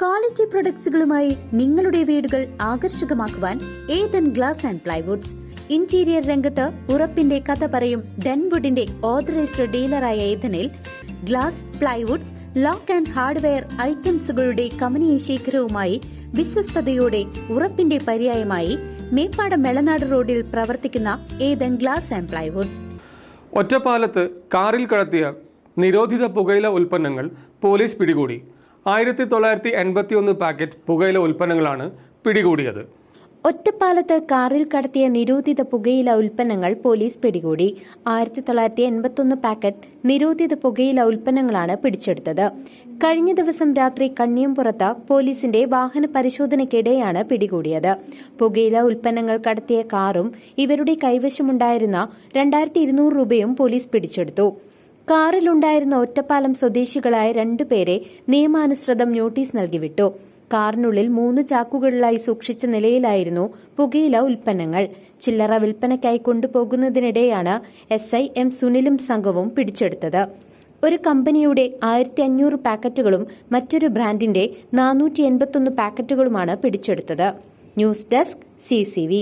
Quality പ്രൊഡക്ട്സുകളുമായി നിങ്ങളുടെ വീടുകൾ ആകർഷകമാക്കുവാൻ Ethan glass and plywoods. Interior രംഗത്ത് ഉറപ്പിന്റെ കഥ പറയും ഡെൻവുഡിന്റെ ഓതറൈസ്ഡ് ഡീലറായ ഏതനിൽ glass, plywoods, lock and hardware ഐറ്റംസുകളുടെ കമനീയ ശേഖരവുമായി വിശ്വസ്തയോടെ ഉറപ്പിന്റെ പര്യായമായി മേപ്പാടം മെളനാട് റോഡിൽ പ്രവർത്തിക്കുന്ന ഏതൻ ഗ്ലാസ് ആൻഡ് പ്ലൈവുഡ്സ്. ഒറ്റപ്പാലത്ത് കാറിൽ കടത്തിയ നിരോധിത പുകയില ഉൽപ്പന്നങ്ങൾ പോലീസ് പിടികൂടി. 1981 പാക്കറ്റ് പുകയില ഉൽപ്പന്നങ്ങളാണ് പിടികൂടിയത്. ഒറ്റപ്പാലത്ത് കാറിൽ കടത്തിയ നിരോധിത പുകയില ഉൽപ്പന്നങ്ങൾ പോലീസ് പിടികൂടി. 1981 പാക്കറ്റ് നിരോധിത പുകയില ഉൽപ്പന്നങ്ങളാണ് പിടിച്ചെടുത്തത്. കഴിഞ്ഞ ദിവസം രാത്രി കണ്ണിയമ്പുറത്ത് പോലീസിന്റെ വാഹന പരിശോധനയ്ക്കിടെയാണ് പിടികൂടിയത്. പുകയില ഉൽപ്പന്നങ്ങൾ കടത്തിയ കാറും ഇവരുടെ കൈവശമുണ്ടായിരുന്ന 2200 രൂപയും പോലീസ് പിടിച്ചെടുത്തു. കാറിലുണ്ടായിരുന്ന ഒറ്റപ്പാലം സ്വദേശികളായ 2 പേരെ നിയമാനുസൃതം നോട്ടീസ് നൽകിവിട്ടു. കാറിനുള്ളിൽ 3 ചാക്കുകളിലായി സൂക്ഷിച്ച നിലയിലായിരുന്നു പുകയില ഉൽപ്പന്നങ്ങൾ. ചില്ലറ വിൽപ്പനയ്ക്കായി കൊണ്ടുപോകുന്നതിനിടെയാണ് SI M സുനിലും സംഘവും പിടിച്ചെടുത്തത്. ഒരു കമ്പനിയുടെ 1500 പാക്കറ്റുകളും മറ്റൊരു ബ്രാൻഡിന്റെ 481 പാക്കറ്റുകളുമാണ് പിടിച്ചെടുത്തത്. News desk CCV.